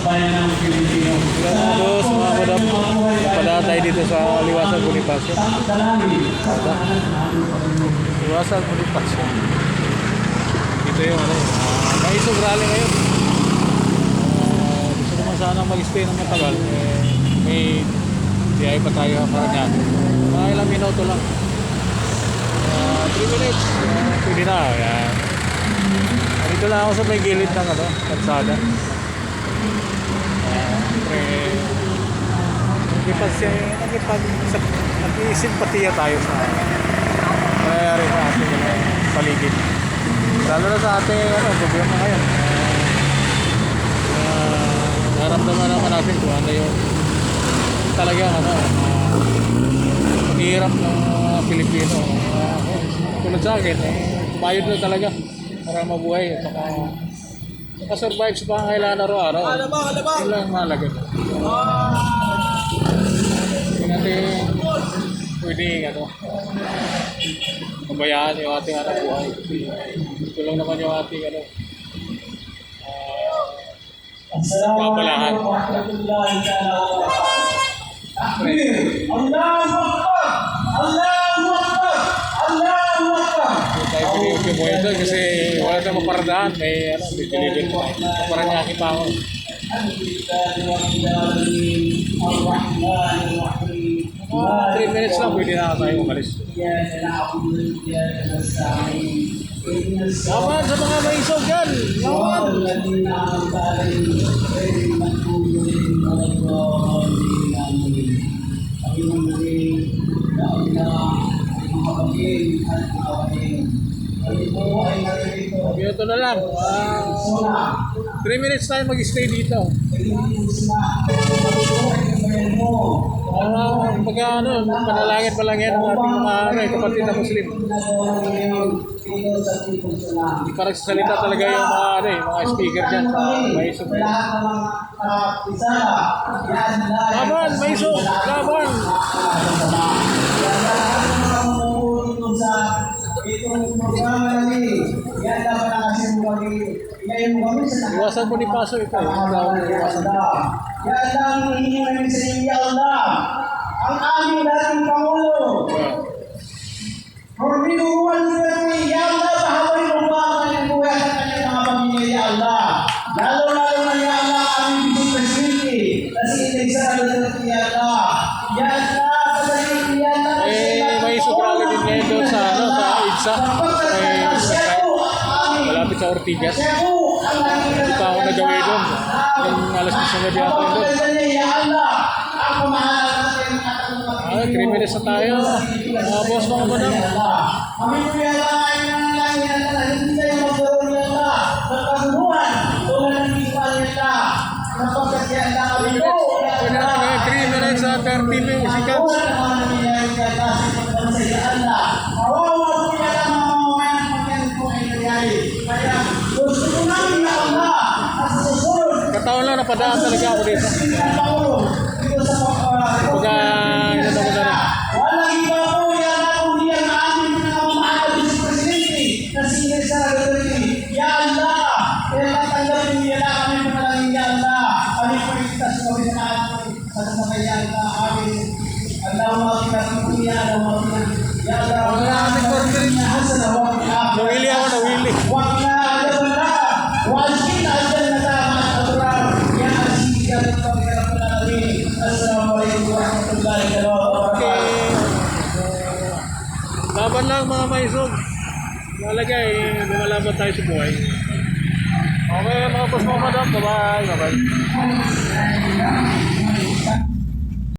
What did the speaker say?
bayan ng Pilipino. Dos, mga madam. Padaan tayo dito sa Liwasan Bonifacio. Liwasan Bonifacio. Dito yung ano, may isog rally ngayon. Gusto naman sana mag-stay ng matagal. May biyay pa tayo para niyan. Mga ilang minuto lang. 3 minutes. Pwede na. Yan. Dito lang ako sa may gilid ng ano, kalsada. Siyempre, nag-isimpatiya tayo sa nangyayari sa ating paligid. Lalo na sa ating gobyerno ngayon. Naramdaman naman natin kung ano yung talagang hirap ng Pilipino. Tulad sa akin, bayad na talaga para mabuhay at makasurvive sa pangangailangan araw-araw. Yun lang ang mahalaga. Hindi natin pwedeng pabayaan yung ating buhay. Ito lang naman yung ating kapalahan. Tayo piniyuki mo ito kasi wala na maparadaan. May delivery pa. Parang aking pa ako. 3 minutes lang pwede na tayo umalis. Laban sa mga maisog yan! Laban! Ito na lang. 3 minutes tayo mag-stay dito. Pagka panalangin pa lang yan ang ating mga kapatid na Muslim. Hindi pa nagsasalita talaga yung mga speaker dyan sa Maisog. Laban! Maisog! Laban! Iwasan Bonifacio ito. Iwasan. Ya Allah, ini menjadi ya Allah. Ang aming dating Pangulo. Horminuan kami, ya Allah, bahawain mo ba ang kanyang buhay at kanyang mga pamilya, ya Allah. Lalo-lalo na, ya Allah, aming Vice Presidente. Kasi inegsara na ya Allah. Ya Allah, pagdating, ya Allah. May sobrali din ngayon doon sa IDSA. Malapit sa Ortigas. Hindi pa ako nagawin doon. Yung alas 10 na gabi ako doon. 3 minutes na tayo. Mga boss, mga madam. Kami po yan ay nangyayari na hindi tayo magkaroon yan na magkaguruan tulad ng ipal nila napagkat yan na kami po. Pwede natin ngayon 3 minutes at 30 minutes. Kawawa naman nangyayari ka kasi pagpansayaan na. Kawawa po yan ang mga mamayan pagyan po ay nangyayari. Kaya gusto ko namin na Allah at sa susunod. Kataon lang napadaan talaga ako dito. Dito sa Pagka ito na ko na rin. walang iba po yan na kundi ang aming pinakamahal na Vice Presidente na si Inesa Rodriguez. Ya Allah! Kaya tatanggapin niya na kami panalangin, Ya Allah. Kami po itas kami sa atin sa nasakaya na amin. Allahumma kinatutunin niya, Allahumma kinatutunin. Ya Allah! Wala namin corporate. Nawili ako, nawili. Wag na alaban na. Wajin na dyan na tama at natural. Ya Aziz, Ya Rabbi, Ya Rabbi, Assalamualaikum warahmatullahi wabarakatuh. Laban lang mga maisog. Malagay, lumalaban tayo sa buhay. Okay mga boss, mga madam. Bye-bye. Bye-bye.